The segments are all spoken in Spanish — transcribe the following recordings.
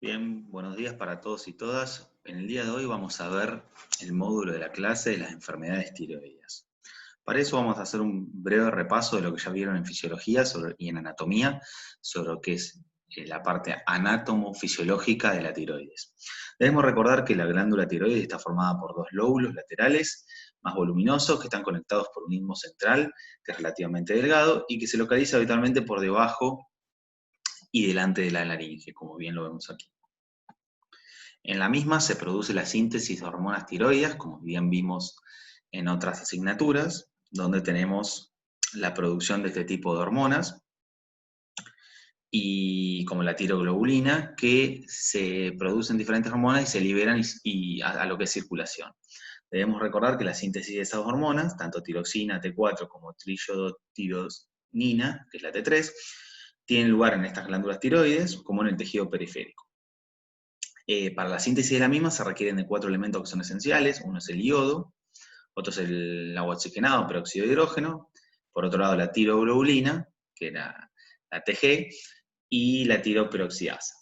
Bien, buenos días para todos y todas. En el día de hoy vamos a ver el módulo de la clase de las enfermedades tiroideas. Para eso vamos a hacer un breve repaso de lo que ya vieron en fisiología y en anatomía sobre lo que es la parte anátomo-fisiológica de la tiroides. Debemos recordar que la glándula tiroides está formada por dos lóbulos laterales más voluminosos que están conectados por un istmo central que es relativamente delgado y que se localiza habitualmente por debajo y delante de la laringe, como bien lo vemos aquí. En la misma se produce la síntesis de hormonas tiroides, como bien vimos en otras asignaturas, donde tenemos la producción de este tipo de hormonas, y como la tiroglobulina, que se producen diferentes hormonas y se liberan a lo que es circulación. Debemos recordar que la síntesis de esas hormonas, tanto tiroxina, T4, como trillodotironina, que es la T3, tienen lugar en estas glándulas tiroides como en el tejido periférico. Para la síntesis de la misma se requieren de 4 elementos que son esenciales. Uno es el iodo, otro es el agua oxigenado, peróxido de hidrógeno, por otro lado la tiroglobulina, que era la TG, y la tiroperoxidasa.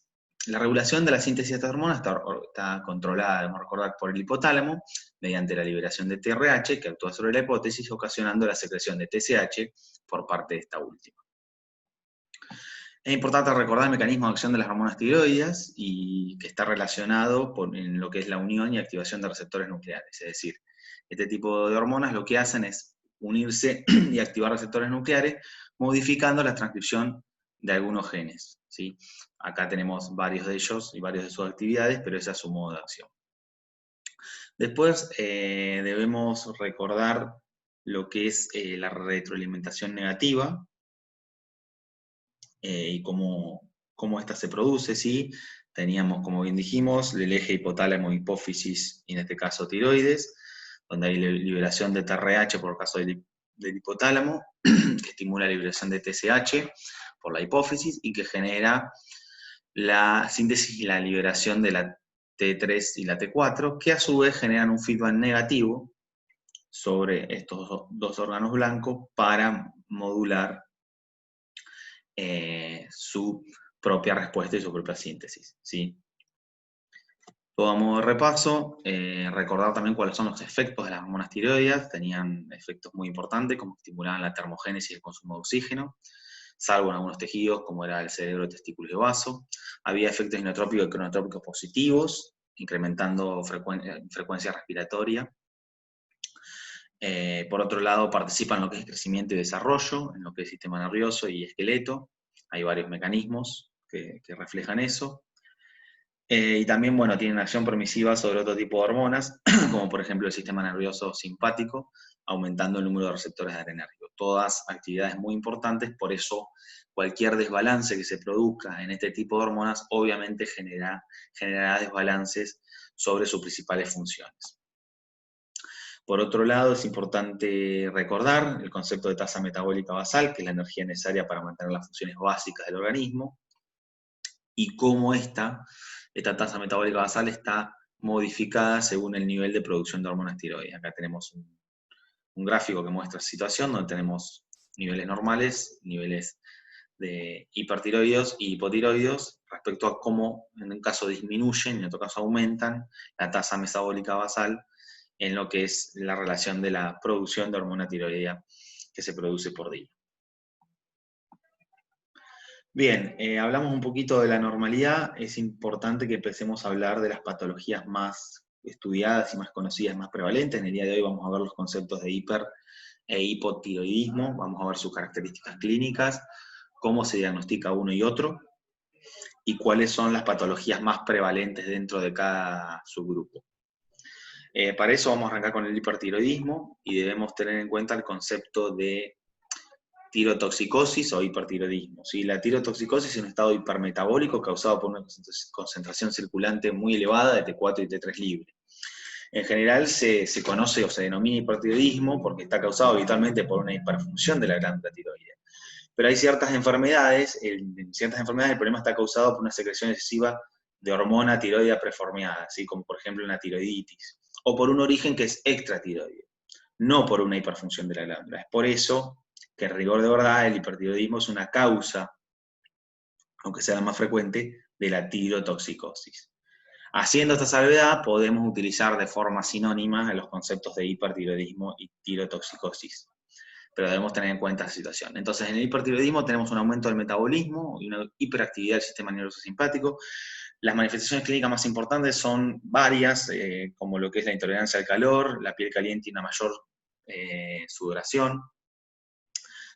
La regulación de la síntesis de estas hormonas está controlada, debemos recordar, por el hipotálamo, mediante la liberación de TRH, que actúa sobre la hipófisis, ocasionando la secreción de TSH por parte de esta última. Es importante recordar el mecanismo de acción de las hormonas tiroides y que está relacionado en lo que es la unión y activación de receptores nucleares. Es decir, este tipo de hormonas lo que hacen es unirse y activar receptores nucleares, modificando la transcripción de algunos genes, ¿sí? Acá tenemos varios de ellos y varias de sus actividades, pero ese es su modo de acción. Después debemos recordar lo que es la retroalimentación negativa, y cómo esta se produce, ¿sí? Teníamos, como bien dijimos, el eje hipotálamo-hipófisis, y en este caso tiroides, donde hay liberación de TRH por el caso del hipotálamo, que estimula la liberación de TSH por la hipófisis y que genera la síntesis y la liberación de la T3 y la T4, que a su vez generan un feedback negativo sobre estos dos órganos blancos para modular su propia respuesta y su propia síntesis, ¿sí? Todo a modo de repaso, recordar también cuáles son los efectos de las hormonas tiroides. Tenían efectos muy importantes, como estimulaban la termogénesis y el consumo de oxígeno, salvo en algunos tejidos, como era el cerebro, testículos y vaso. Había efectos inotrópicos y cronotrópicos positivos, incrementando frecuencia respiratoria. Por otro lado, participan en lo que es crecimiento y desarrollo, en lo que es sistema nervioso y esqueleto. Hay varios mecanismos que reflejan eso. Y también, bueno, tienen acción permisiva sobre otro tipo de hormonas, como por ejemplo el sistema nervioso simpático, aumentando el número de receptores adrenérgicos. Todas actividades muy importantes, por eso cualquier desbalance que se produzca en este tipo de hormonas obviamente generará desbalances sobre sus principales funciones. Por otro lado, es importante recordar el concepto de tasa metabólica basal, que es la energía necesaria para mantener las funciones básicas del organismo, y cómo esta tasa metabólica basal está modificada según el nivel de producción de hormonas tiroides. Acá tenemos un gráfico que muestra esta situación, donde tenemos niveles normales, niveles de hipertiroideos y hipotiroideos, respecto a cómo en un caso disminuyen y en otro caso aumentan la tasa metabólica basal en lo que es la relación de la producción de hormona tiroidea que se produce por día. Bien, hablamos un poquito de la normalidad. Es importante que empecemos a hablar de las patologías más estudiadas y más conocidas, más prevalentes. En el día de hoy vamos a ver los conceptos de hiper e hipotiroidismo, vamos a ver sus características clínicas, cómo se diagnostica uno y otro, y cuáles son las patologías más prevalentes dentro de cada subgrupo. Para eso vamos a arrancar con el hipertiroidismo, y debemos tener en cuenta el concepto de tirotoxicosis o hipertiroidismo, ¿sí? La tirotoxicosis es un estado hipermetabólico causado por una concentración circulante muy elevada de T4 y T3 libre. En general se conoce o se denomina hipertiroidismo porque está causado habitualmente por una hiperfunción de la glándula tiroidea. Pero hay ciertas enfermedades, en ciertas enfermedades el problema está causado por una secreción excesiva de hormona tiroidea preformeada, ¿sí? Como por ejemplo una tiroiditis, o por un origen que es extratiroideo, no por una hiperfunción de la glándula. Es por eso que en rigor de verdad el hipertiroidismo es una causa, aunque sea la más frecuente, de la tirotoxicosis. Haciendo esta salvedad, podemos utilizar de forma sinónima los conceptos de hipertiroidismo y tirotoxicosis, pero debemos tener en cuenta esta situación. Entonces, en el hipertiroidismo tenemos un aumento del metabolismo y una hiperactividad del sistema nervioso simpático. Las manifestaciones clínicas más importantes son varias, como lo que es la intolerancia al calor, la piel caliente y una mayor sudoración.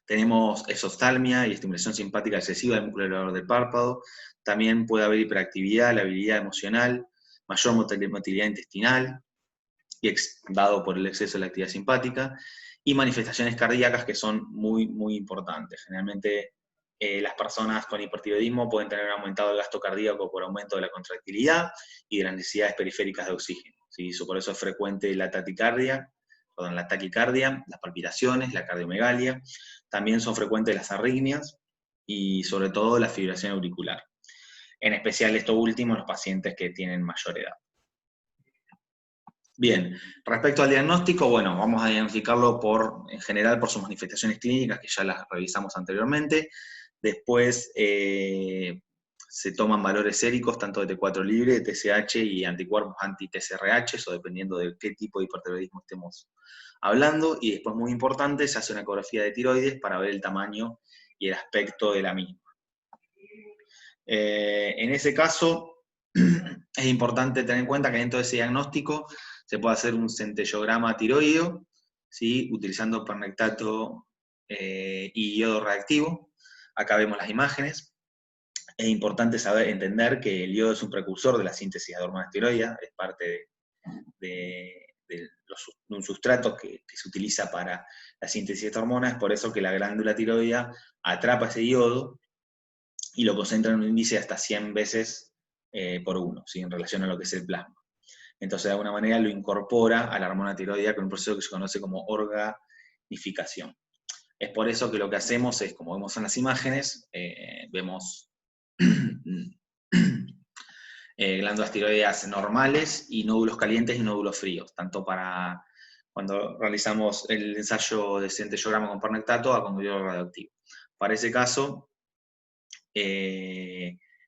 Tenemos exoftalmia y estimulación simpática excesiva del músculo elevador del párpado. También puede haber hiperactividad, labilidad emocional, mayor motilidad intestinal, dado por el exceso de la actividad simpática, y manifestaciones cardíacas que son muy, muy importantes. Generalmente las personas con hipertiroidismo pueden tener aumentado el gasto cardíaco por aumento de la contractilidad y de las necesidades periféricas de oxígeno, ¿sí? Por eso es frecuente la taquicardia, las palpitaciones, la cardiomegalia. También son frecuentes las arritmias y sobre todo la fibrilación auricular. En especial esto último en los pacientes que tienen mayor edad. Bien, respecto al diagnóstico, bueno, vamos a diagnosticarlo en general por sus manifestaciones clínicas, que ya las revisamos anteriormente. Después se toman valores séricos, tanto de T4 libre, de TSH y anticuerpos anti-TSRH, o dependiendo de qué tipo de hipertiroidismo estemos hablando. Y después, muy importante, se hace una ecografía de tiroides para ver el tamaño y el aspecto de la misma. En ese caso, es importante tener en cuenta que dentro de ese diagnóstico se puede hacer un centellograma tiroideo, ¿sí? Utilizando pernectato y iodo reactivo. Acá vemos las imágenes. Es importante entender que el iodo es un precursor de la síntesis de hormonas tiroides, es parte de un sustrato que se utiliza para la síntesis de esta hormona, es por eso que la glándula tiroidea atrapa ese iodo y lo concentra en un índice hasta 100 veces por 1, ¿sí? En relación a lo que es el plasma. Entonces, de alguna manera lo incorpora a la hormona tiroidea con un proceso que se conoce como organificación. Es por eso que lo que hacemos es, como vemos en las imágenes, vemos glándulas tiroideas normales y nódulos calientes y nódulos fríos, tanto para cuando realizamos el ensayo de centellograma con pernectato a con iodo radioactivo. Para ese caso,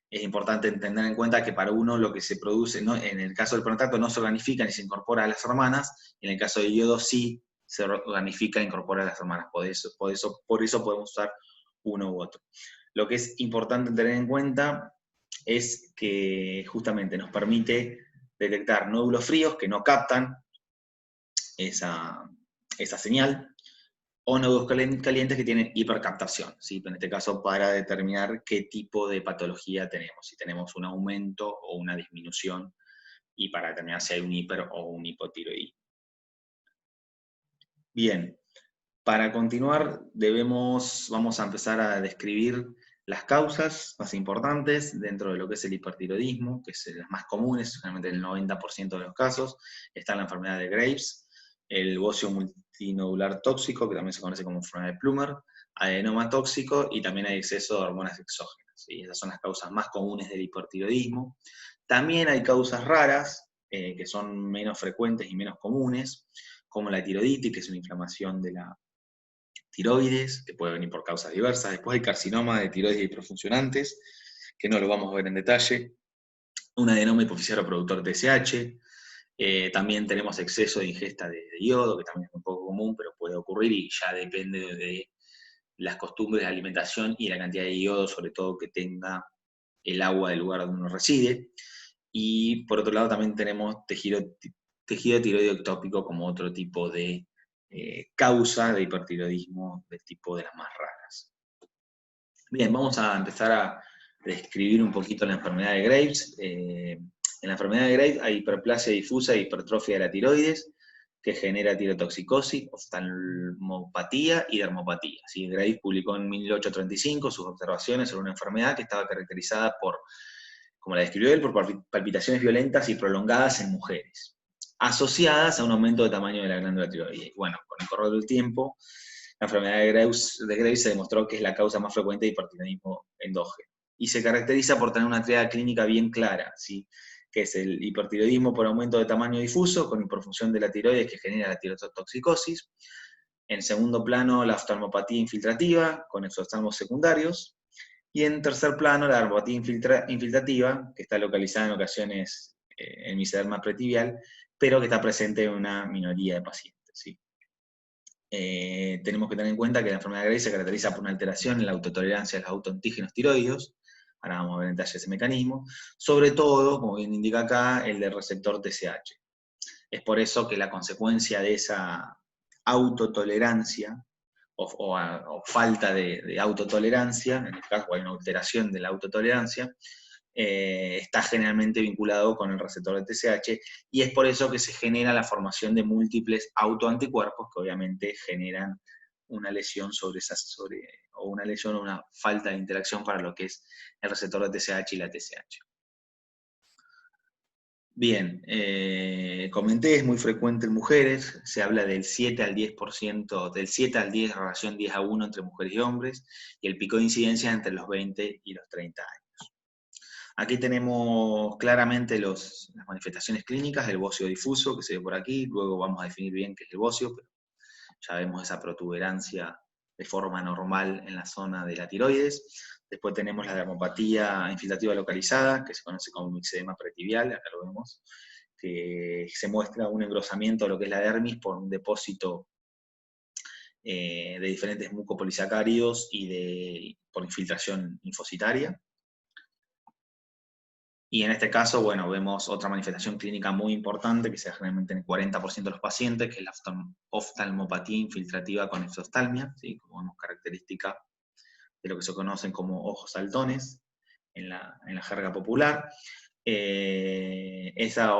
es importante tener en cuenta que para uno lo que se produce, ¿no? En el caso del pernectato no se organifica ni se incorpora a las hermanas, en el caso del iodo sí se organifica e incorpora a las hermanas, por eso podemos usar uno u otro. Lo que es importante tener en cuenta es que justamente nos permite detectar nódulos fríos que no captan esa señal, o nódulos calientes que tienen hipercaptación, ¿sí? En este caso para determinar qué tipo de patología tenemos, si tenemos un aumento o una disminución, y para determinar si hay un hiper o un hipotiroidismo. Bien, para continuar vamos a empezar a describir las causas más importantes dentro de lo que es el hipertiroidismo, que es las más comunes, generalmente el 90% de los casos. Está la enfermedad de Graves, el bocio multinodular tóxico, que también se conoce como enfermedad de Plummer, adenoma tóxico, y también hay exceso de hormonas exógenas, ¿sí? Esas son las causas más comunes del hipertiroidismo. También hay causas raras, que son menos frecuentes y menos comunes, como la tiroiditis, que es una inflamación de la tiroides, que puede venir por causas diversas. Después hay carcinoma de tiroides hiperfuncionantes, que no lo vamos a ver en detalle. Un adenoma hipoficiario productor TSH. También tenemos exceso de ingesta de iodo, que también es un poco común, pero puede ocurrir y ya depende de las costumbres de alimentación y la cantidad de iodo, sobre todo que tenga el agua del lugar donde uno reside. Y por otro lado también tenemos tejido tiroideo ectópico como otro tipo de causa de hipertiroidismo del tipo de las más raras. Bien, vamos a empezar a describir un poquito la enfermedad de Graves. En la enfermedad de Graves hay hiperplasia difusa e hipertrofia de la tiroides, que genera tirotoxicosis, oftalmopatía y dermopatía. ¿Sí? Graves publicó en 1835 sus observaciones sobre una enfermedad que estaba caracterizada por, como la describió él, por palpitaciones violentas y prolongadas en mujeres, asociadas a un aumento de tamaño de la glándula tiroidea. Bueno, con el correr del tiempo, la enfermedad de Graves se demostró que es la causa más frecuente de hipertiroidismo endógeno. Y se caracteriza por tener una triada clínica bien clara, ¿sí? Que es el hipertiroidismo por aumento de tamaño difuso, con hiperfunción de la tiroides que genera la tirotoxicosis. En segundo plano, la oftalmopatía infiltrativa, con exoftalmos secundarios. Y en tercer plano, la dermopatía infiltrativa, que está localizada en ocasiones en mesoderma pretibial, pero que está presente en una minoría de pacientes, ¿sí? Tenemos que tener en cuenta que la enfermedad de Graves se caracteriza por una alteración en la autotolerancia de los autoantígenos tiroides. Ahora vamos a ver en detalle ese mecanismo. Sobre todo, como bien indica acá, el del receptor TSH. Es por eso que la consecuencia de esa autotolerancia o falta de autotolerancia, en este caso hay una alteración de la autotolerancia, está generalmente vinculado con el receptor de TSH, y es por eso que se genera la formación de múltiples autoanticuerpos que obviamente generan una lesión o una lesión o una falta de interacción para lo que es el receptor de TSH y la TSH. Bien, comenté, es muy frecuente en mujeres, se habla del 7 al 10%, del 7 al 10, relación 10:1 entre mujeres y hombres, y el pico de incidencia entre los 20 y los 30 años. Aquí tenemos claramente las manifestaciones clínicas del bocio difuso, que se ve por aquí, luego vamos a definir bien qué es el bocio, pero ya vemos esa protuberancia de forma normal en la zona de la tiroides. Después tenemos la dermopatía infiltrativa localizada, que se conoce como mixedema pretibial, acá lo vemos, que se muestra un engrosamiento de lo que es la dermis por un depósito de diferentes mucopolisacáridos y por infiltración linfocitaria. Y en este caso, bueno, vemos otra manifestación clínica muy importante que se da generalmente en el 40% de los pacientes, que es la oftalmopatía infiltrativa con exoftalmia, ¿sí? Como vemos, característica de lo que se conocen como ojos saltones en la jerga popular. Esa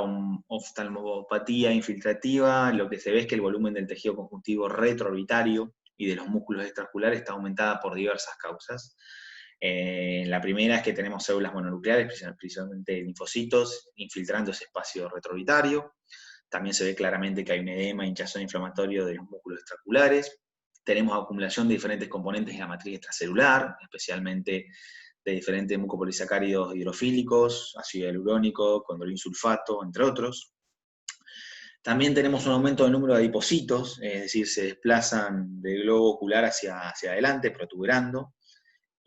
oftalmopatía infiltrativa, lo que se ve es que el volumen del tejido conjuntivo retroorbitario y de los músculos extraoculares está aumentada por diversas causas. La primera es que tenemos células mononucleares, principalmente linfocitos, infiltrando ese espacio retroorbitario. También se ve claramente que hay un edema, hinchazón inflamatorio de los músculos extraoculares. Tenemos acumulación de diferentes componentes de la matriz extracelular, especialmente de diferentes mucopolisacáridos hidrofílicos, ácido hialurónico, condolinsulfato, entre otros. También tenemos un aumento del número de adipocitos, es decir, se desplazan del globo ocular hacia adelante, protuberando,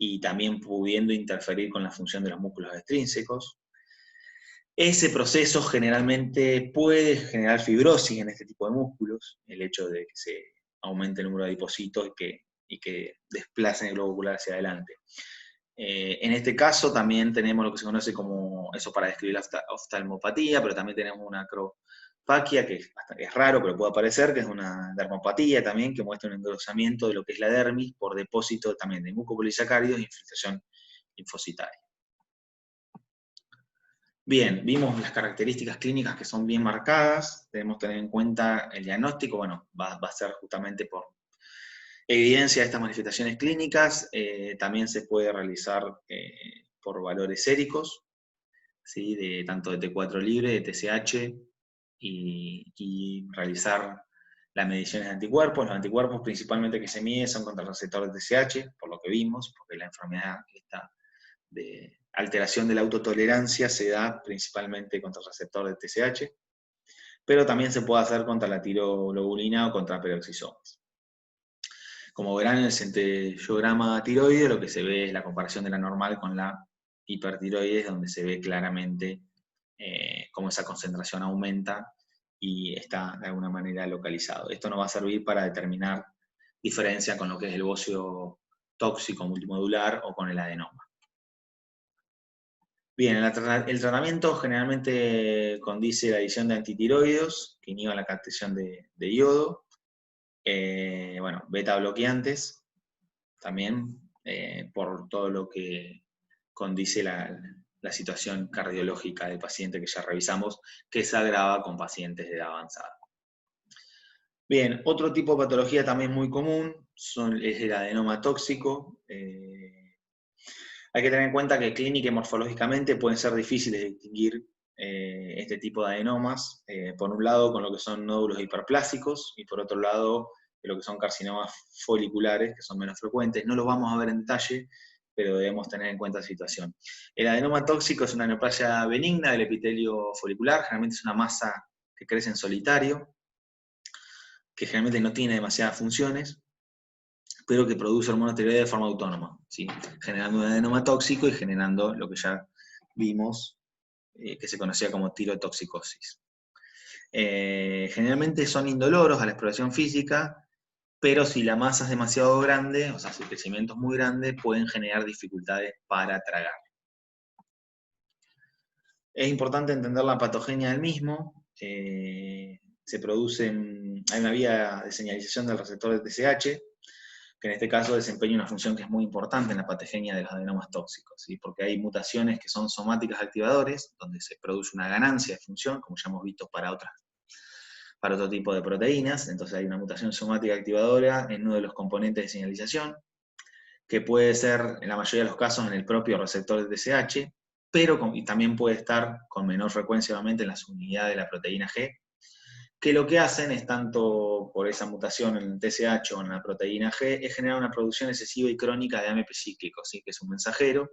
y también pudiendo interferir con la función de los músculos extrínsecos. Ese proceso generalmente puede generar fibrosis en este tipo de músculos, el hecho de que se aumente el número de adipocitos y que desplacen el globo ocular hacia adelante. En este caso también tenemos lo que se conoce como, eso para describir la oftalmopatía, pero también tenemos una acrofaquia, que es raro, pero puede aparecer, que es una dermopatía también, que muestra un engrosamiento de lo que es la dermis por depósito también de mucopolisacáridos e infiltración linfocitaria. Bien, vimos las características clínicas que son bien marcadas, debemos tener en cuenta el diagnóstico, bueno, va a ser justamente por evidencia de estas manifestaciones clínicas, también se puede realizar por valores séricos, ¿sí? Tanto de T4 libre, de TSH, y realizar las mediciones de anticuerpos. Los anticuerpos principalmente que se miden son contra el receptor de TSH, por lo que vimos, porque la enfermedad esta de alteración de la autotolerancia se da principalmente contra el receptor de TSH, pero también se puede hacer contra la tiroglobulina o contra peroxisomas. Como verán en el centellograma tiroide, lo que se ve es la comparación de la normal con la hipertiroides, donde se ve claramente cómo esa concentración aumenta y está de alguna manera localizado. Esto nos va a servir para determinar diferencia con lo que es el bocio tóxico multimodular o con el adenoma. Bien, el tratamiento generalmente condice la adición de antitiroides que inhiban la captación de yodo, bueno, beta bloqueantes también, por todo lo que condice la situación cardiológica del paciente que ya revisamos, que se agrava con pacientes de edad avanzada. Bien, otro tipo de patología también muy común es el adenoma tóxico. Hay que tener en cuenta que clínica y morfológicamente pueden ser difíciles de distinguir este tipo de adenomas, por un lado con lo que son nódulos hiperplásicos y por otro lado lo que son carcinomas foliculares, que son menos frecuentes. No los vamos a ver en detalle, pero debemos tener en cuenta la situación. El adenoma tóxico es una neoplasia benigna del epitelio folicular, generalmente es una masa que crece en solitario, que generalmente no tiene demasiadas funciones, pero que produce hormona tiroidea de forma autónoma, ¿sí? Generando un adenoma tóxico y generando lo que ya vimos, que se conocía como tirotoxicosis. Generalmente son indoloros a la exploración física, pero si la masa es demasiado grande, o sea, si el crecimiento es muy grande, pueden generar dificultades para tragar. Es importante entender la patogenia del mismo. Se producen, hay una vía de señalización del receptor de TSH, que en este caso desempeña una función que es muy importante en la patogenia de los adenomas tóxicos, ¿sí? Porque hay mutaciones que son somáticas activadores, donde se produce una ganancia de función, como ya hemos visto para otro tipo de proteínas. Entonces hay una mutación somática activadora en uno de los componentes de señalización, que puede ser en la mayoría de los casos en el propio receptor de TSH, pero y también puede estar con menor frecuencia obviamente en la subunidad de la proteína G, que lo que hacen es, tanto por esa mutación en el TSH o en la proteína G, es generar una producción excesiva y crónica de AMP cíclico, ¿sí? Que es un mensajero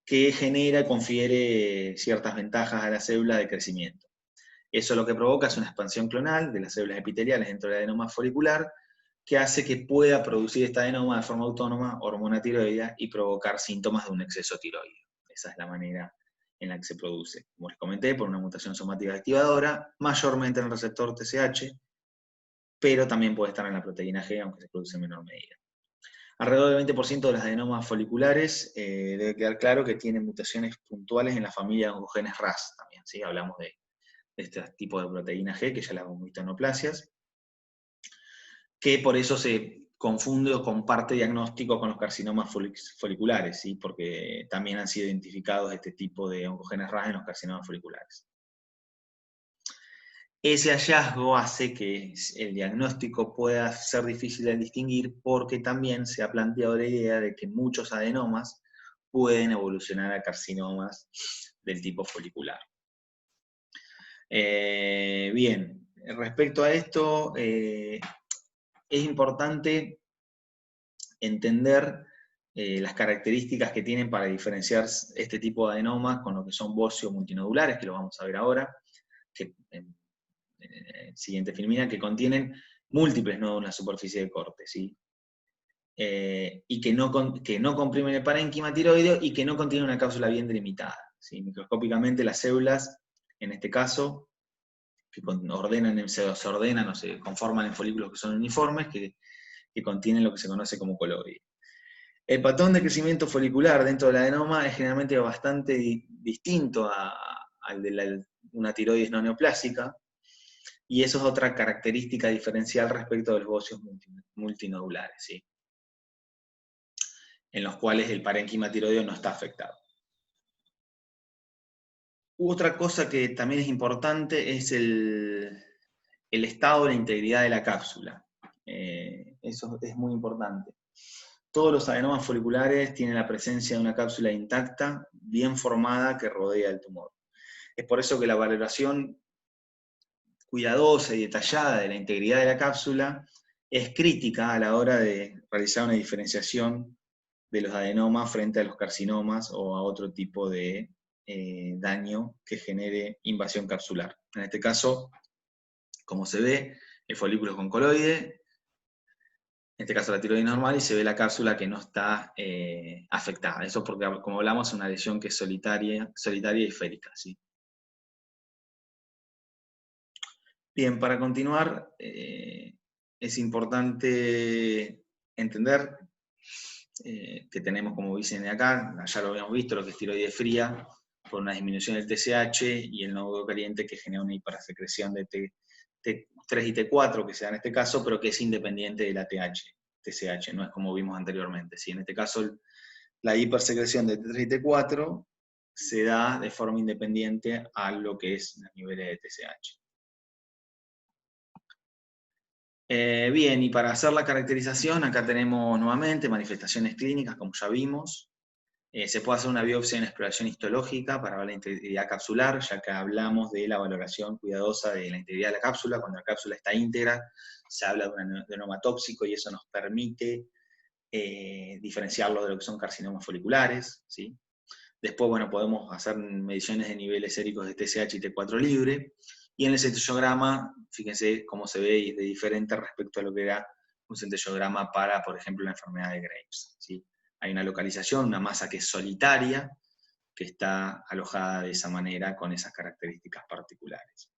que genera y confiere ciertas ventajas a la célula de crecimiento. Eso lo que provoca es una expansión clonal de las células epiteliales dentro del adenoma folicular, que hace que pueda producir esta adenoma de forma autónoma hormona tiroidea y provocar síntomas de un exceso tiroideo. Esa es la manera en la que se produce. Como les comenté, por una mutación somática activadora, mayormente en el receptor TSH, pero también puede estar en la proteína G, aunque se produce en menor medida. Alrededor del 20% de las adenomas foliculares debe quedar claro que tienen mutaciones puntuales en la familia de oncogenes RAS también, ¿sí? Hablamos de este tipo de proteína G, que ya la hemos visto en neoplasias, que por eso se confunde o comparte diagnóstico con los carcinomas foliculares, ¿sí? Porque también han sido identificados este tipo de oncogenes RAS en los carcinomas foliculares. Ese hallazgo hace que el diagnóstico pueda ser difícil de distinguir, porque también se ha planteado la idea de que muchos adenomas pueden evolucionar a carcinomas del tipo folicular. Bien, respecto a esto, es importante entender las características que tienen para diferenciar este tipo de adenomas con lo que son bóceo multinodulares, que lo vamos a ver ahora, que en el siguiente filmina, que contienen múltiples nódulos en la superficie de corte, ¿sí? Y que no comprimen el parénquima tiroideo y que no contienen una cápsula bien delimitada, ¿sí? Microscópicamente las células, en este caso, que se ordenan o se conforman en folículos que son uniformes, que contienen lo que se conoce como coloide. El patrón de crecimiento folicular dentro del adenoma es generalmente bastante distinto al de una tiroides no neoplásica, y eso es otra característica diferencial respecto de los bóceos multinodulares, ¿sí? En los cuales el parénquima tiroideo no está afectado. Otra cosa que también es importante es el estado de la integridad de la cápsula. Eso es muy importante. Todos los adenomas foliculares tienen la presencia de una cápsula intacta, bien formada, que rodea el tumor. Es por eso que la valoración cuidadosa y detallada de la integridad de la cápsula es crítica a la hora de realizar una diferenciación de los adenomas frente a los carcinomas o a otro tipo de daño que genere invasión capsular. En este caso, como se ve, el folículo es con coloide, en este caso la tiroides normal, y se ve la cápsula que no está afectada. Eso porque, como hablamos, es una lesión que es solitaria y esférica, ¿sí? Bien, para continuar, es importante entender que tenemos, como dicen de acá, ya lo habíamos visto, lo que es tiroides fría, por una disminución del TSH, y el nódulo caliente que genera una hipersecreción de T3 y T4, que se da en este caso, pero que es independiente de la TSH, no es como vimos anteriormente. ¿Sí? En este caso, la hipersecreción de T3 y T4 se da de forma independiente a lo que es los niveles de TSH. Bien, y para hacer la caracterización, acá tenemos nuevamente manifestaciones clínicas, como ya vimos. Se puede hacer una biopsia en exploración histológica para ver la integridad capsular, ya que hablamos de la valoración cuidadosa de la integridad de la cápsula. Cuando la cápsula está íntegra, se habla de un adenoma tóxico, y eso nos permite diferenciarlo de lo que son carcinomas foliculares, ¿sí? Después, bueno, podemos hacer mediciones de niveles séricos de TSH y T4 libre, y en el citosograma, fíjense cómo se ve de diferente respecto a lo que era un centellograma para, por ejemplo, la enfermedad de Graves, ¿sí? Hay una localización, una masa que es solitaria, que está alojada de esa manera con esas características particulares.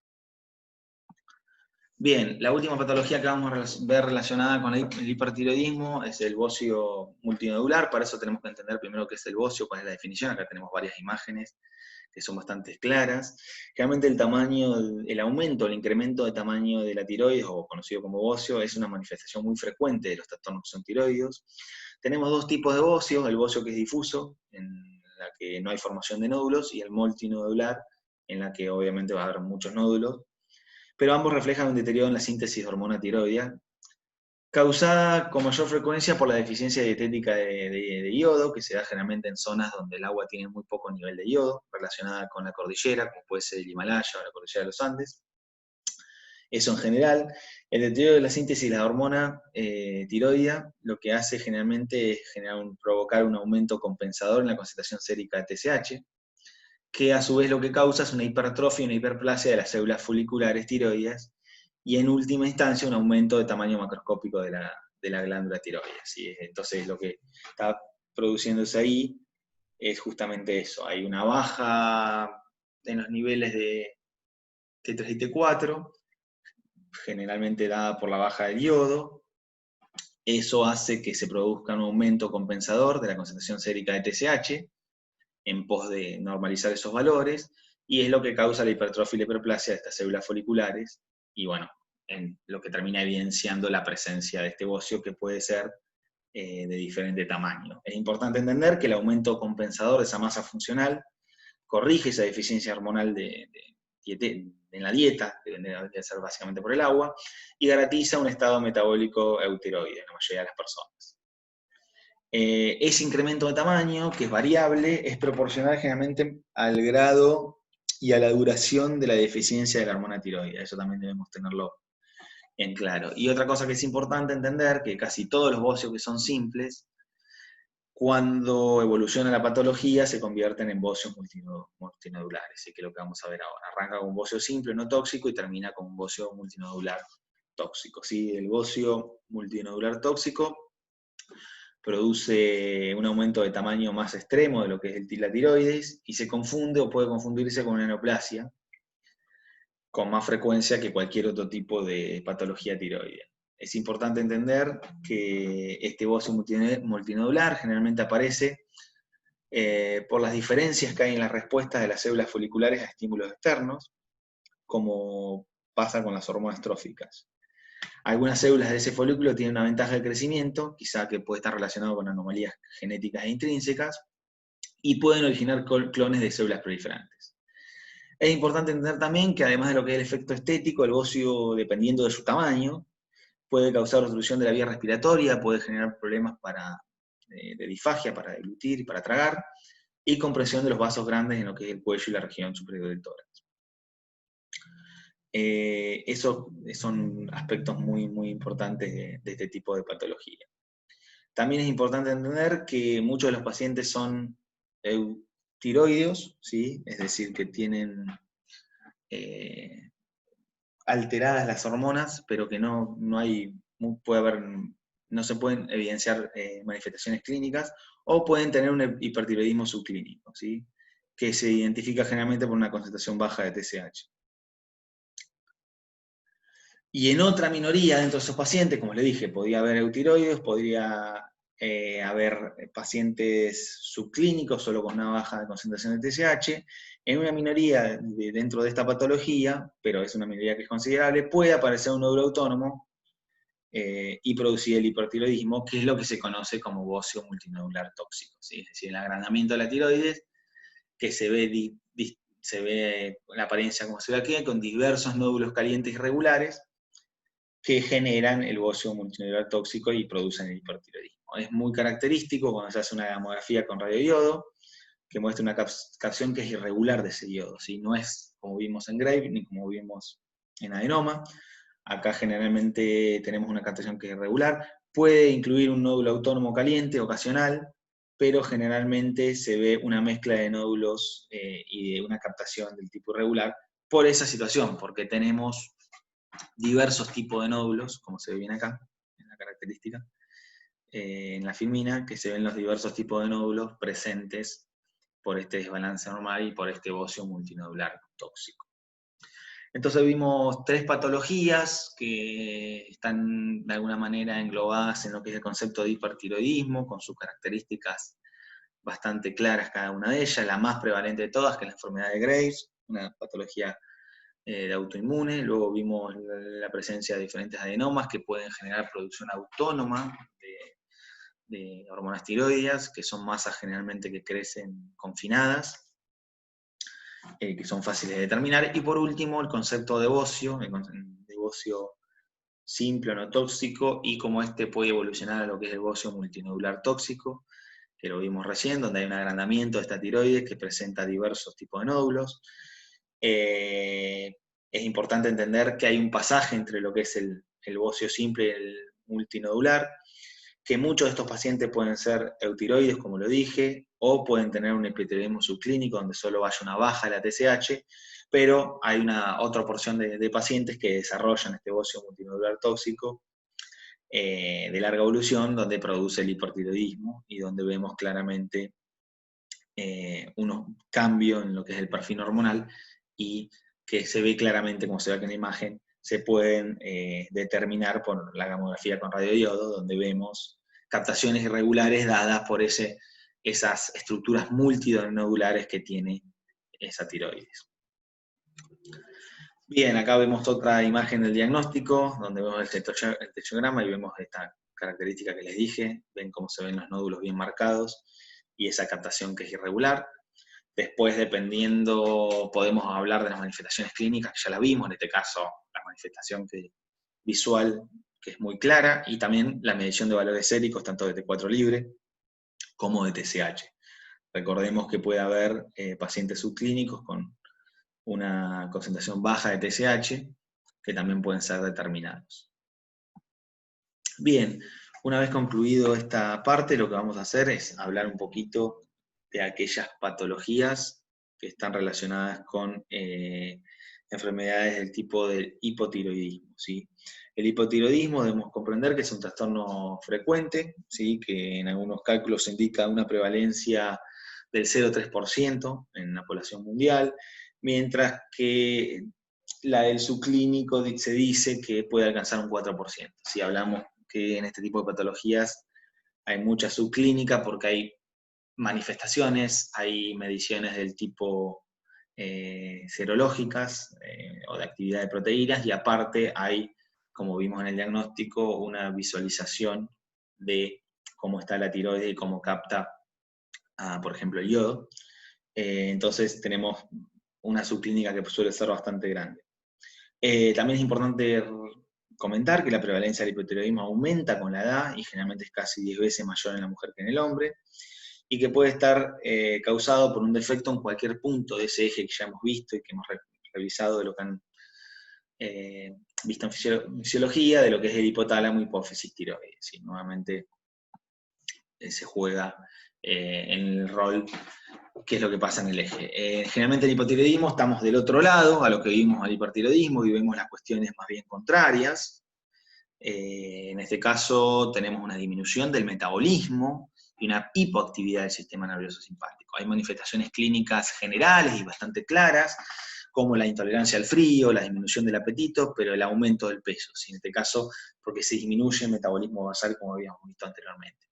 Bien, la última patología que vamos a ver relacionada con el hipertiroidismo es el bocio multinodular. Para eso tenemos que entender primero qué es el bocio, cuál es la definición. Acá tenemos varias imágenes que son bastante claras. Realmente el tamaño, el aumento, el incremento de tamaño de la tiroides, o conocido como bocio, es una manifestación muy frecuente de los trastornos que son tiroides. Tenemos dos tipos de bocio: el bocio que es difuso, en la que no hay formación de nódulos, y el multinodular, en la que obviamente va a haber muchos nódulos, pero ambos reflejan un deterioro en la síntesis de hormona tiroidea, causada con mayor frecuencia por la deficiencia dietética de yodo, que se da generalmente en zonas donde el agua tiene muy poco nivel de yodo, relacionada con la cordillera, como puede ser el Himalaya o la cordillera de los Andes. Eso en general. El deterioro de la síntesis de la hormona tiroidea lo que hace generalmente es provocar un aumento compensador en la concentración sérica de TSH, que a su vez lo que causa es una hipertrofia y una hiperplasia de las células foliculares tiroideas, y en última instancia un aumento de tamaño macroscópico de la glándula tiroidea, ¿sí? Entonces lo que está produciéndose ahí es justamente eso: hay una baja en los niveles de T3 y T4, generalmente dada por la baja del yodo. Eso hace que se produzca un aumento compensador de la concentración sérica de TSH, en pos de normalizar esos valores, y es lo que causa la hipertrofia y la hiperplasia de estas células foliculares, y bueno, en lo que termina evidenciando la presencia de este bocio, que puede ser de diferente tamaño. Es importante entender que el aumento compensador de esa masa funcional corrige esa deficiencia hormonal en la dieta, que vendría a ser básicamente por el agua, y garantiza un estado metabólico eutiroide en la mayoría de las personas. Ese incremento de tamaño, que es variable, es proporcional generalmente al grado y a la duración de la deficiencia de la hormona tiroidea. Eso también debemos tenerlo en claro. Y otra cosa que es importante entender, que casi todos los bocios que son simples, cuando evoluciona la patología, se convierten en bocios multinodulares, y que es lo que vamos a ver ahora. Arranca con un bocio simple, no tóxico, y termina con un bocio multinodular tóxico, ¿sí? El bocio multinodular tóxico produce un aumento de tamaño más extremo de lo que es la tiroides, y se confunde o puede confundirse con una neoplasia, con más frecuencia que cualquier otro tipo de patología tiroidea. Es importante entender que este bocio multinodular generalmente aparece por las diferencias que hay en las respuestas de las células foliculares a estímulos externos, como pasa con las hormonas tróficas. Algunas células de ese folículo tienen una ventaja de crecimiento, quizá que puede estar relacionado con anomalías genéticas e intrínsecas, y pueden originar clones de células proliferantes. Es importante entender también que, además de lo que es el efecto estético, el bocio, dependiendo de su tamaño, puede causar obstrucción de la vía respiratoria, puede generar problemas de disfagia, para deglutir y para tragar, y compresión de los vasos grandes en lo que es el cuello y la región superior del tórax. Esos son aspectos muy, muy importantes de este tipo de patología. También es importante entender que muchos de los pacientes son eutiroideos, ¿sí? Es decir, que tienen alteradas las hormonas, pero que no se pueden evidenciar manifestaciones clínicas, o pueden tener un hipertiroidismo subclínico, ¿sí? Que se identifica generalmente por una concentración baja de TSH. Y en otra minoría dentro de esos pacientes, como les dije, podría haber eutiroides, podría haber pacientes subclínicos solo con una baja de concentración de TSH. En una minoría dentro de esta patología, pero es una minoría que es considerable, puede aparecer un nódulo autónomo y producir el hipertiroidismo, que es lo que se conoce como bocio multinodular tóxico, ¿sí? Es decir, el agrandamiento de la tiroides, que se ve la apariencia como se ve aquí, con diversos nódulos calientes irregulares, que generan el bocio multinodular tóxico y producen el hipertiroidismo. Es muy característico cuando se hace una gamografía con radioiodo, que muestra una captación que es irregular de ese yodo, ¿sí? No es como vimos en Graves, ni como vimos en adenoma. Acá generalmente tenemos una captación que es irregular, puede incluir un nódulo autónomo caliente ocasional, pero generalmente se ve una mezcla de nódulos y de una captación del tipo irregular por esa situación, porque tenemos diversos tipos de nódulos, como se ve bien acá, en la característica, en la filmina, que se ven los diversos tipos de nódulos presentes por este desbalance normal y por este bocio multinodular tóxico. Entonces vimos 3 patologías que están de alguna manera englobadas en lo que es el concepto de hipertiroidismo, con sus características bastante claras cada una de ellas, la más prevalente de todas, que es la enfermedad de Graves, una patología de autoinmune. Luego vimos la presencia de diferentes adenomas que pueden generar producción autónoma de hormonas tiroideas, que son masas generalmente que crecen confinadas, que son fáciles de determinar. Y por último, el concepto de bocio, de bocio simple o no tóxico, y cómo este puede evolucionar a lo que es el bocio multinodular tóxico, que lo vimos recién, donde hay un agrandamiento de esta tiroides que presenta diversos tipos de nódulos. Es importante entender que hay un pasaje entre lo que es el bocio simple y el multinodular, que muchos de estos pacientes pueden ser eutiroides, como lo dije, o pueden tener un hipotiroidismo subclínico, donde solo vaya una baja de la TSH, pero hay una otra porción de pacientes que desarrollan este bocio multinodular tóxico de larga evolución, donde produce el hipertiroidismo y donde vemos claramente unos cambios en lo que es el perfil hormonal y que se ve claramente, como se ve aquí en la imagen, se pueden determinar por la gamografía con radiodiodo, donde vemos captaciones irregulares dadas por esas estructuras multinodulares que tiene esa tiroides. Bien, acá vemos otra imagen del diagnóstico, donde vemos el techograma y vemos esta característica que les dije, ven cómo se ven los nódulos bien marcados y esa captación que es irregular. Después, dependiendo, podemos hablar de las manifestaciones clínicas, que ya las vimos, en este caso la manifestación visual, que es muy clara, y también la medición de valores séricos, tanto de T4 libre como de TSH. Recordemos que puede haber pacientes subclínicos con una concentración baja de TSH, que también pueden ser determinados. Bien, una vez concluido esta parte, lo que vamos a hacer es hablar un poquito de aquellas patologías que están relacionadas con enfermedades del tipo del hipotiroidismo, ¿sí? El hipotiroidismo debemos comprender que es un trastorno frecuente, ¿sí? Que en algunos cálculos se indica una prevalencia del 0,3% en la población mundial, mientras que la del subclínico se dice que puede alcanzar un 4%. Si hablamos que en este tipo de patologías hay mucha subclínica porque hay manifestaciones, hay mediciones del tipo serológicas o de actividad de proteínas, y aparte hay, como vimos en el diagnóstico, una visualización de cómo está la tiroides y cómo capta, por ejemplo, el yodo. Entonces tenemos una subclínica que suele ser bastante grande. También es importante comentar que la prevalencia del hipotiroidismo aumenta con la edad y generalmente es casi 10 veces mayor en la mujer que en el hombre, y que puede estar causado por un defecto en cualquier punto de ese eje que ya hemos visto y que hemos revisado de lo que han visto en fisiología, de lo que es el hipotálamo, hipófisis, tiroides. Y nuevamente se juega en el rol qué es lo que pasa en el eje. Generalmente el hipotiroidismo estamos del otro lado, a lo que vimos al hipertiroidismo, y vemos las cuestiones más bien contrarias. En este caso tenemos una disminución del metabolismo y una hipoactividad del sistema nervioso simpático. Hay manifestaciones clínicas generales y bastante claras, como la intolerancia al frío, la disminución del apetito, pero el aumento del peso, ¿sí? En este caso porque se disminuye el metabolismo basal, como habíamos visto anteriormente.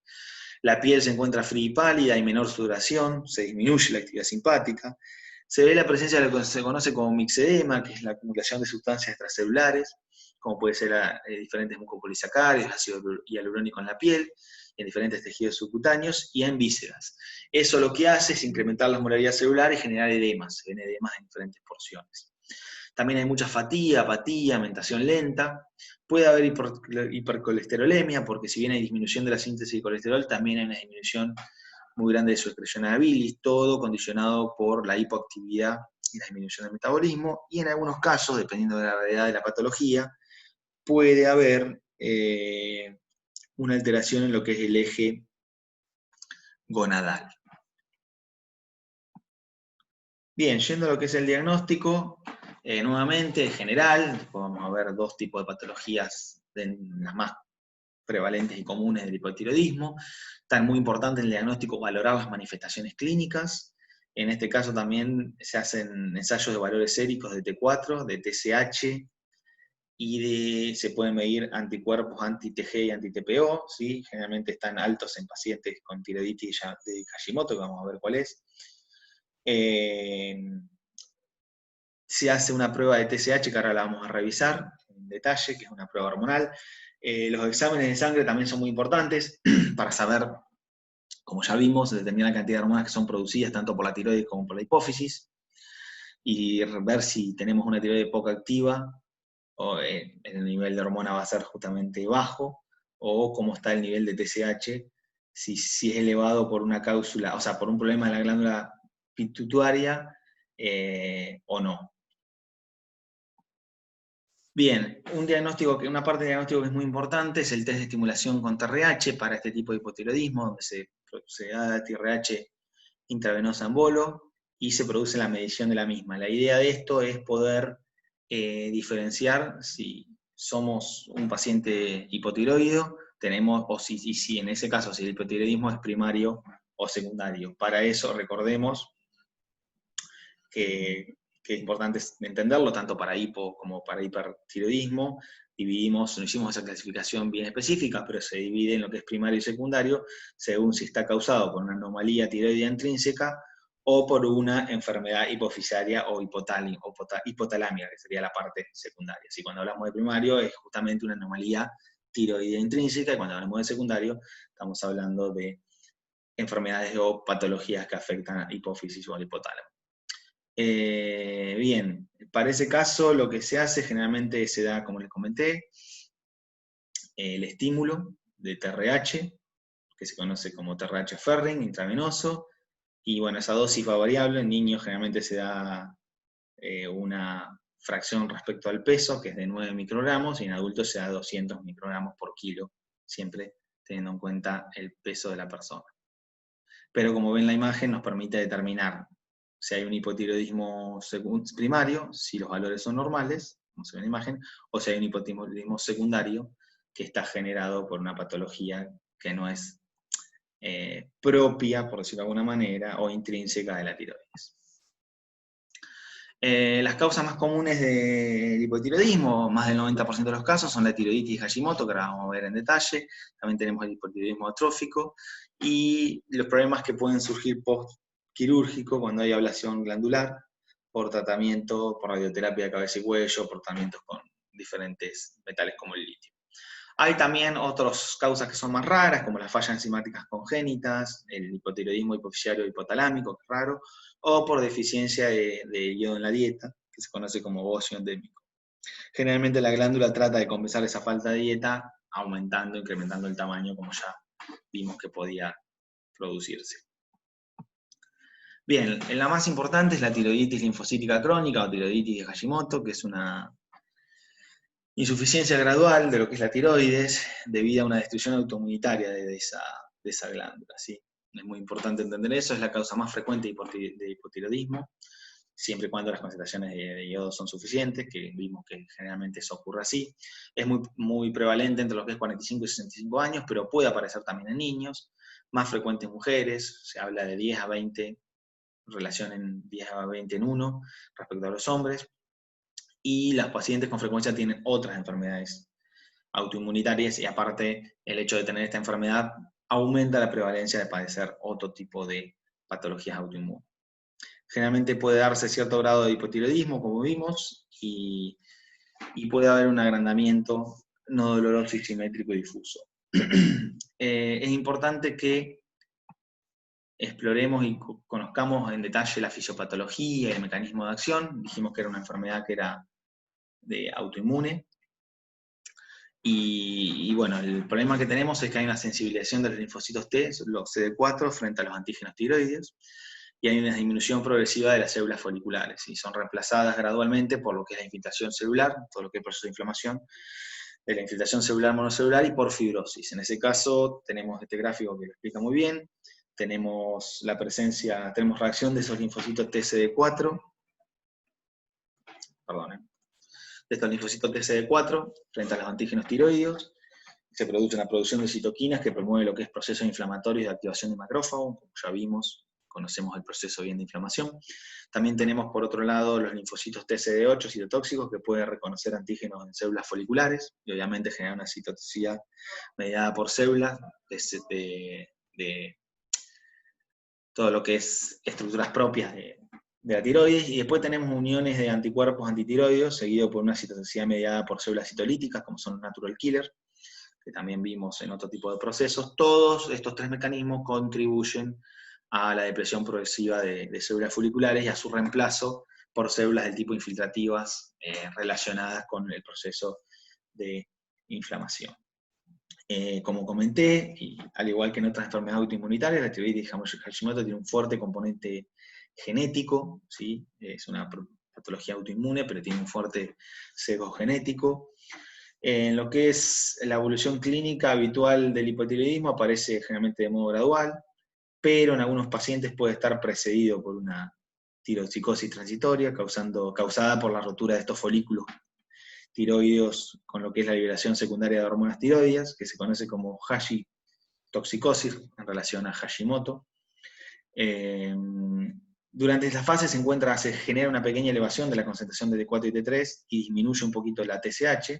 La piel se encuentra fría y pálida, hay menor sudoración, se disminuye la actividad simpática, se ve la presencia de lo que se conoce como mixedema, que es la acumulación de sustancias extracelulares, como puede ser diferentes mucopolisacáridos, ácido hialurónico en la piel, en diferentes tejidos subcutáneos y en vísceras. Eso lo que hace es incrementar la osmolaridad celular y generar edemas, se ven edemas en diferentes porciones. También hay mucha fatiga, apatía, mentación lenta. Puede haber hipercolesterolemia, porque si bien hay disminución de la síntesis de colesterol, también hay una disminución muy grande de su excreción de la bilis, todo condicionado por la hipoactividad y la disminución del metabolismo, y en algunos casos, dependiendo de la gravedad de la patología, puede haber una alteración en lo que es el eje gonadal. Bien, yendo a lo que es el diagnóstico, nuevamente, en general, vamos a ver 2 tipos de patologías, las más prevalentes y comunes del hipotiroidismo. Tan muy importante en el diagnóstico valorar las manifestaciones clínicas. En este caso también se hacen ensayos de valores séricos de T4, de TSH, y se pueden medir anticuerpos anti-TG y anti-TPO, ¿sí? Generalmente están altos en pacientes con tiroiditis de Hashimoto, que vamos a ver cuál es. Se hace una prueba de TSH, que ahora la vamos a revisar en detalle, que es una prueba hormonal. Los exámenes de sangre también son muy importantes para saber, como ya vimos, determinar la cantidad de hormonas que son producidas tanto por la tiroides como por la hipófisis, y ver si tenemos una tiroides poco activa, o el nivel de hormona va a ser justamente bajo, o cómo está el nivel de TSH, si es elevado por una cáusula, o sea, por un problema de la glándula pituitaria o no. Bien, una parte del diagnóstico que es muy importante es el test de estimulación con TRH para este tipo de hipotiroidismo, donde se da TRH intravenosa en bolo y se produce la medición de la misma. La idea de esto es poder diferenciar si somos un paciente hipotiroideo, o si en ese caso, si el hipotiroidismo es primario o secundario. Para eso, recordemos que es importante entenderlo, tanto para hipo como para hipertiroidismo. Hicimos esa clasificación bien específica, pero se divide en lo que es primario y secundario, según si está causado por una anomalía tiroidea intrínseca o por una enfermedad hipofisiaria o hipotalámica, que sería la parte secundaria. Si cuando hablamos de primario es justamente una anomalía tiroidea intrínseca, y cuando hablamos de secundario estamos hablando de enfermedades o patologías que afectan a hipófisis o al hipotálamo. Bien, para ese caso lo que se hace generalmente se da, como les comenté, el estímulo de TRH, que se conoce como TRH ferring intravenoso, y bueno, esa dosis va variable. En niños generalmente se da una fracción respecto al peso, que es de 9 microgramos, y en adultos se da 200 microgramos por kilo, siempre teniendo en cuenta el peso de la persona. Pero como ven la imagen, nos permite determinar si hay un hipotiroidismo primario, si los valores son normales, como se ve en la imagen, o si hay un hipotiroidismo secundario que está generado por una patología que no es propia, por decirlo de alguna manera, o intrínseca de la tiroides. Las causas más comunes del hipotiroidismo, más del 90% de los casos, son la tiroiditis Hashimoto, que ahora vamos a ver en detalle. También tenemos el hipotiroidismo atrófico y los problemas que pueden surgir post-quirúrgico cuando hay ablación glandular, por tratamiento, por radioterapia de cabeza y cuello, por tratamientos con diferentes metales como el litio. Hay también otras causas que son más raras, como las fallas enzimáticas congénitas, el hipotiroidismo hipofisiario hipotalámico, que es raro, o por deficiencia de yodo en la dieta, que se conoce como bocio endémico. Generalmente la glándula trata de compensar esa falta de dieta aumentando, incrementando el tamaño, como ya vimos que podía producirse. Bien, la más importante es la tiroiditis linfocítica crónica o tiroiditis de Hashimoto, que es una insuficiencia gradual de lo que es la tiroides debido a una destrucción autoinmunitaria de esa glándula, ¿sí? Es muy importante entender eso, es la causa más frecuente de hipotiroidismo, siempre y cuando las concentraciones de yodo son suficientes, que vimos que generalmente eso ocurre así. Es muy prevalente entre los que es 45 y 65 años, pero puede aparecer también en niños, más frecuente en mujeres, se habla de 10 a 20, relación en 10 a 20 en 1 respecto a los hombres, y las pacientes con frecuencia tienen otras enfermedades autoinmunitarias, y aparte el hecho de tener esta enfermedad aumenta la prevalencia de padecer otro tipo de patologías autoinmunes. Generalmente puede darse cierto grado de hipotiroidismo, como vimos, y puede haber un agrandamiento no doloroso y simétrico y difuso. Es importante que exploremos y conozcamos en detalle la fisiopatología y el mecanismo de acción. Dijimos que era una enfermedad que era de autoinmune. Y bueno, el problema que tenemos es que hay una sensibilización de los linfocitos T, los CD4, frente a los antígenos tiroides, y hay una disminución progresiva de las células foliculares, y son reemplazadas gradualmente por lo que es la infiltración celular, todo lo que es el proceso de inflamación, de la infiltración celular monocelular, y por fibrosis. En ese caso tenemos este gráfico que lo explica muy bien, tenemos reacción de esos linfocitos TCD4, de estos linfocitos TCD4 frente a los antígenos tiroides, se produce una producción de citoquinas que promueve lo que es procesos inflamatorios de activación de macrófago, como ya vimos, conocemos el proceso bien de inflamación. También tenemos, por otro lado, los linfocitos TCD8 citotóxicos que pueden reconocer antígenos en células foliculares, y obviamente generar una citotoxicidad mediada por células de todo lo que es estructuras propias de la tiroides, y después tenemos uniones de anticuerpos antitiroideos, seguido por una citotoxicidad mediada por células citolíticas, como son natural killer, que también vimos en otro tipo de procesos. Todos estos tres mecanismos contribuyen a la depresión progresiva de células foliculares y a su reemplazo por células del tipo infiltrativas relacionadas con el proceso de inflamación. Como comenté, y al igual que en otras enfermedades autoinmunitarias, la tiroides Hashimoto tiene un fuerte componente genético, ¿sí? Es una patología autoinmune, pero tiene un fuerte sesgo genético. En lo que es la evolución clínica habitual del hipotiroidismo aparece generalmente de modo gradual, pero en algunos pacientes puede estar precedido por una tiroxicosis transitoria causada por la rotura de estos folículos tiroideos con lo que es la liberación secundaria de hormonas tiroideas, que se conoce como Hashimotoxicosis en relación a Hashimoto. Durante esta fase se genera una pequeña elevación de la concentración de T4 y T3 y disminuye un poquito la TSH,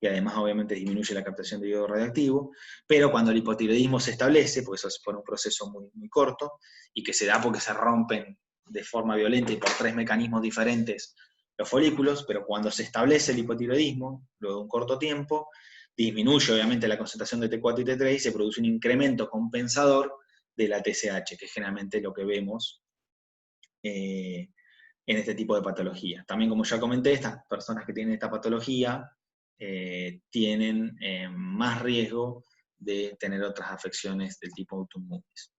y además obviamente disminuye la captación de yodo radioactivo, pero cuando el hipotiroidismo se establece, porque eso es por un proceso muy, muy corto, y que se da porque se rompen de forma violenta y por tres mecanismos diferentes los folículos, pero cuando se establece el hipotiroidismo, luego de un corto tiempo, disminuye obviamente la concentración de T4 y T3 y se produce un incremento compensador de la TSH, que es generalmente lo que vemos en este tipo de patología. También, como ya comenté, estas personas que tienen esta patología tienen más riesgo de tener otras afecciones del tipo autoinmunes.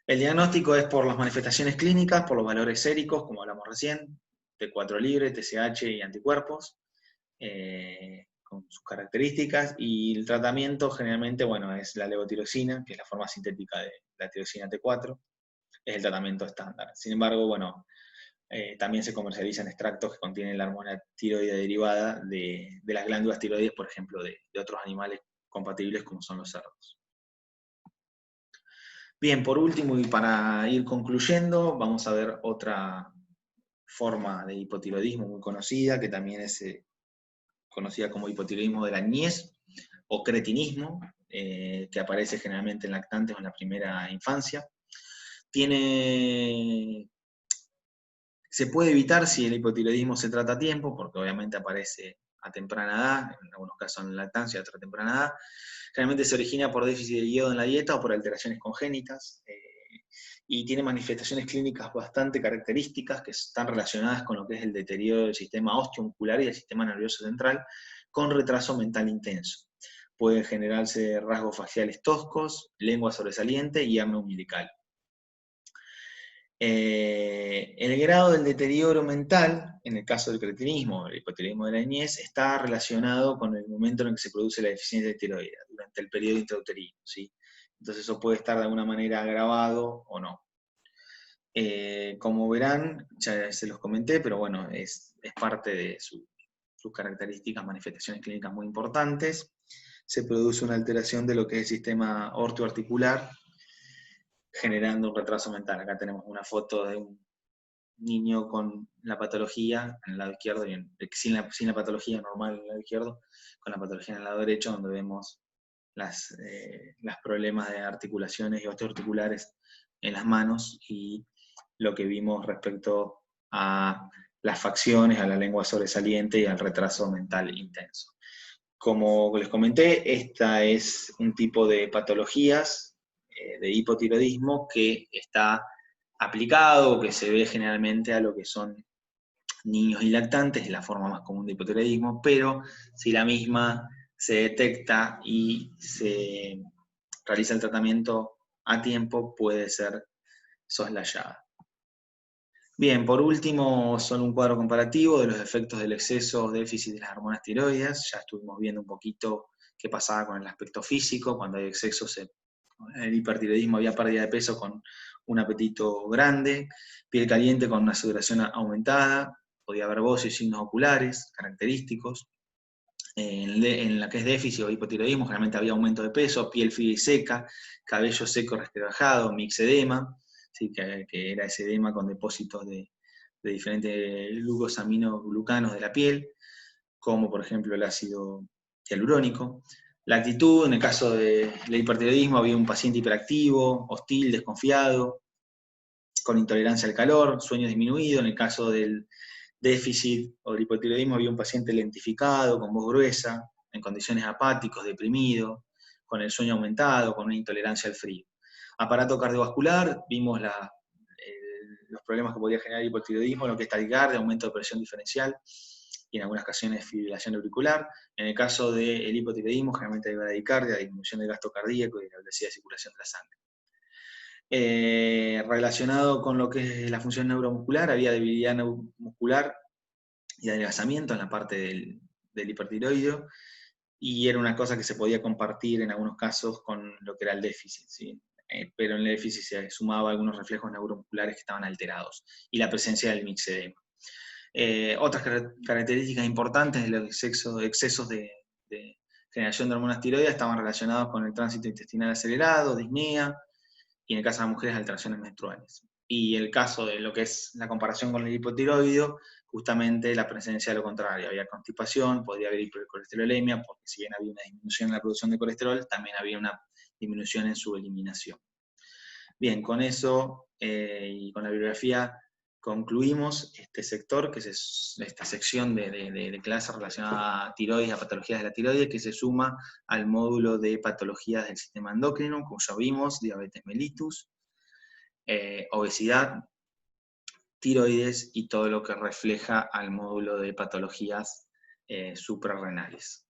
El diagnóstico es por las manifestaciones clínicas, por los valores séricos, como hablamos recién, T4 libre, TSH y anticuerpos, con sus características, y el tratamiento generalmente, bueno, es la levotiroxina, que es la forma sintética de la tiroxina T4, es el tratamiento estándar. Sin embargo, bueno, también se comercializan extractos que contienen la hormona tiroide derivada de las glándulas tiroides, por ejemplo, de otros animales compatibles como son los cerdos. Bien, por último y para ir concluyendo, vamos a ver otra forma de hipotiroidismo muy conocida, que también es conocida como hipotiroidismo de la niñez o cretinismo, que aparece generalmente en lactantes o en la primera infancia. Se puede evitar si el hipotiroidismo se trata a tiempo, porque obviamente aparece a temprana edad, en algunos casos en lactancia, a otra temprana edad. Generalmente se origina por déficit de yodo en la dieta o por alteraciones congénitas, y tiene manifestaciones clínicas bastante características que están relacionadas con lo que es el deterioro del sistema osteomuscular y del sistema nervioso central, con retraso mental intenso. Pueden generarse rasgos faciales toscos, lengua sobresaliente y hernia umbilical. El grado del deterioro mental, en el caso del cretinismo, el hipotiroidismo de la niñez, está relacionado con el momento en el que se produce la deficiencia de tiroidea, durante el periodo intrauterino, ¿sí? Entonces eso puede estar de alguna manera agravado o no. Como verán, ya se los comenté, pero bueno, es parte de sus características, manifestaciones clínicas muy importantes. Se produce una alteración de lo que es el sistema ortoarticular, generando un retraso mental. Acá tenemos una foto de un niño con la patología en el lado izquierdo, y sin la patología normal en el lado izquierdo, con la patología en el lado derecho, donde vemos los problemas de articulaciones y osteoarticulares en las manos, y lo que vimos respecto a las facciones, a la lengua sobresaliente y al retraso mental intenso. Como les comenté, esta es un tipo de patologías de hipotiroidismo que está aplicado, que se ve generalmente a lo que son niños y lactantes, es la forma más común de hipotiroidismo, pero si la misma se detecta y se realiza el tratamiento a tiempo, puede ser soslayada. Bien, por último, son un cuadro comparativo de los efectos del exceso o déficit de las hormonas tiroides. Ya estuvimos viendo un poquito qué pasaba con el aspecto físico. Cuando hay exceso, en el hipertiroidismo había pérdida de peso con un apetito grande, piel caliente con una sudoración aumentada, podía haber bocio y signos oculares característicos. En la que es déficit o hipotiroidismo, generalmente había aumento de peso, piel fría y seca, cabello seco resquebrajado, mixedema, ¿sí? que era ese edema con depósitos de diferentes glucosaminoglucanos de la piel, como por ejemplo el ácido hialurónico. La actitud, en el caso del hipertiroidismo, había un paciente hiperactivo, hostil, desconfiado, con intolerancia al calor, sueño disminuido. En el caso del déficit o del hipotiroidismo había un paciente lentificado, con voz gruesa, en condiciones apáticos, deprimido, con el sueño aumentado, con una intolerancia al frío. Aparato cardiovascular, vimos los problemas que podía generar el hipotiroidismo, lo que es taquicardia, aumento de presión diferencial y en algunas ocasiones fibrilación auricular. En el caso del hipotiroidismo, generalmente hay bradicardia, disminución del gasto cardíaco y la velocidad de circulación de la sangre. Relacionado con lo que es la función neuromuscular, había debilidad muscular y adelgazamiento en la parte del hipertiroideo, y era una cosa que se podía compartir en algunos casos con lo que era el déficit, ¿sí? Pero en el déficit se sumaba algunos reflejos neuromusculares que estaban alterados, y la presencia del mixedema. Otras características importantes de los excesos de generación de hormonas tiroides estaban relacionados con el tránsito intestinal acelerado, disnea, y en el caso de las mujeres, alteraciones menstruales. Y el caso de lo que es la comparación con el hipotiroideo, justamente la presencia de lo contrario, había constipación, podría haber hipercolesterolemia, porque si bien había una disminución en la producción de colesterol, también había una disminución en su eliminación. Bien, con eso y con la bibliografía concluimos este sector, que es esta sección de clase relacionada a tiroides, a patologías de la tiroides, que se suma al módulo de patologías del sistema endocrino, como ya vimos, diabetes mellitus, obesidad, tiroides y todo lo que refleja al módulo de patologías suprarrenales.